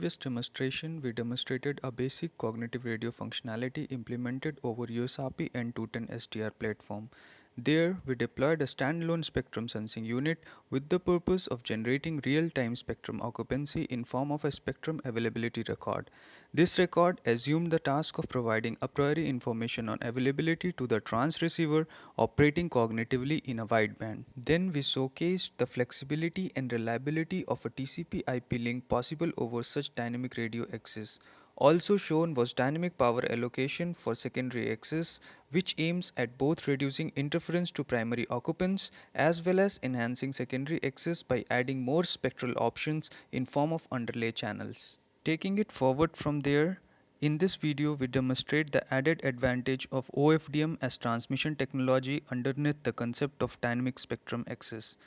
previous demonstration, we demonstrated a basic cognitive radio functionality implemented over USRP and 210 SDR platform. There, we deployed a standalone spectrum sensing unit with the purpose of generating real-time spectrum occupancy in form of a spectrum availability record. This record assumed the task of providing a priori information on availability to the transceiver operating cognitively in a wideband. Then we showcased the flexibility and reliability of a TCP/IP link possible over such dynamic radio access. Also shown was dynamic power allocation for secondary access, which aims at both reducing interference to primary occupants as well as enhancing secondary access by adding more spectral options in form of underlay channels. Taking it forward from there, in this video we demonstrate the added advantage of OFDM as transmission technology underneath the concept of dynamic spectrum access.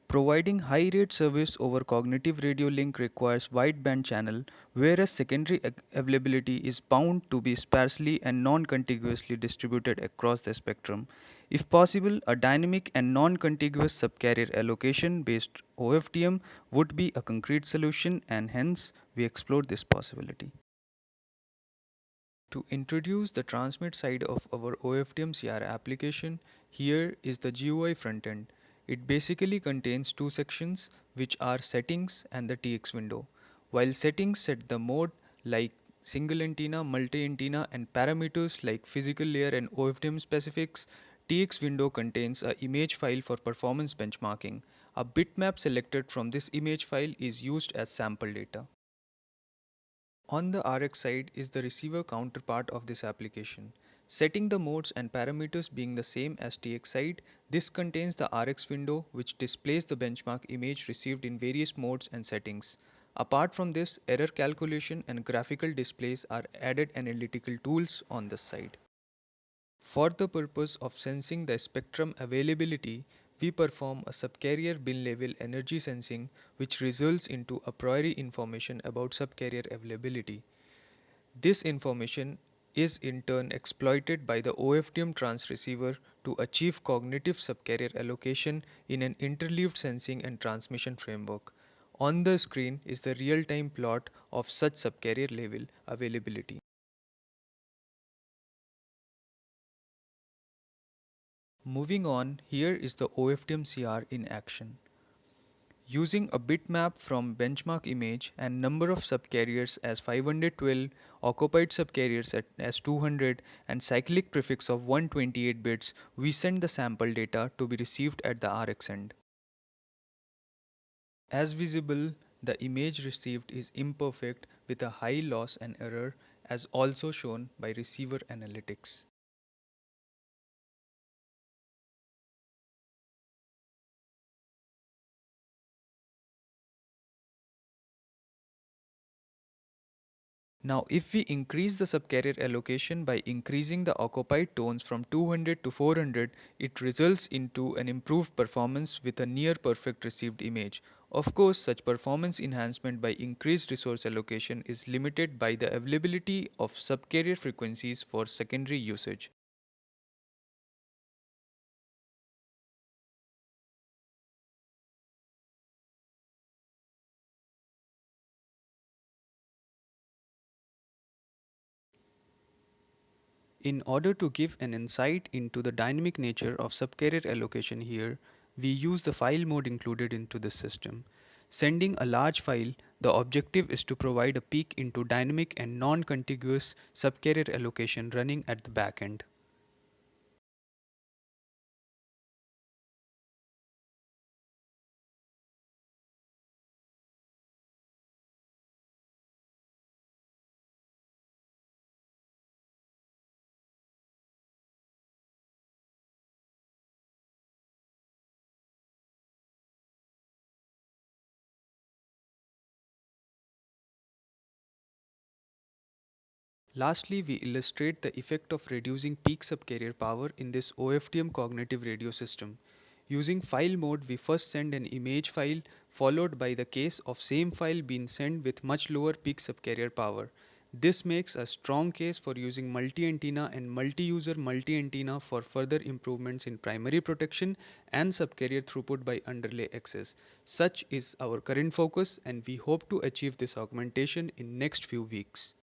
Providing high rate service over cognitive radio link requires wideband channel, whereas secondary availability is bound to be sparsely and non-contiguously distributed across the spectrum. If possible, a dynamic and non-contiguous subcarrier allocation based OFDM would be a concrete solution, and hence we explored this possibility. To introduce the transmit side of our OFDM CR application, here is the GUI frontend. It basically contains two sections, which are settings and the TX window. While settings set the mode like single antenna, multi-antenna, and parameters like physical layer and OFDM specifics, TX window contains a image file for performance benchmarking. A bitmap selected from this image file is used as sample data. On the RX side is the receiver counterpart of this application. Setting the modes and parameters being the same as TX side, this contains the RX window which displays the benchmark image received in various modes and settings. Apart from this, error calculation and graphical displays are added analytical tools on this side. For the purpose of sensing the spectrum availability, we perform a subcarrier bin level energy sensing which results into a priori information about subcarrier availability. This information is in turn exploited by the OFDM transceiver to achieve cognitive subcarrier allocation in an interleaved sensing and transmission framework. On the screen is the real-time plot of such subcarrier level availability. Moving on, here is the OFDM CR in action. Using a bitmap from benchmark image and number of subcarriers as 512, occupied subcarriers as 200, and cyclic prefix of 128 bits, we send the sample data to be received at the RX end. As visible, the image received is imperfect with a high loss and error, as also shown by receiver analytics. Now, if we increase the subcarrier allocation by increasing the occupied tones from 200 to 400, it results into an improved performance with a near perfect received image. Of course, such performance enhancement by increased resource allocation is limited by the availability of subcarrier frequencies for secondary usage. In order to give an insight into the dynamic nature of subcarrier allocation here, we use the file mode included into the system. Sending a large file, the objective is to provide a peek into dynamic and non-contiguous subcarrier allocation running at the back end. Lastly, we illustrate the effect of reducing peak subcarrier power in this OFDM cognitive radio system. Using file mode, we first send an image file followed by the case of same file being sent with much lower peak subcarrier power. This makes a strong case for using multi-antenna and multi-user multi-antenna for further improvements in primary protection and subcarrier throughput by underlay access. Such is our current focus, and we hope to achieve this augmentation in next few weeks.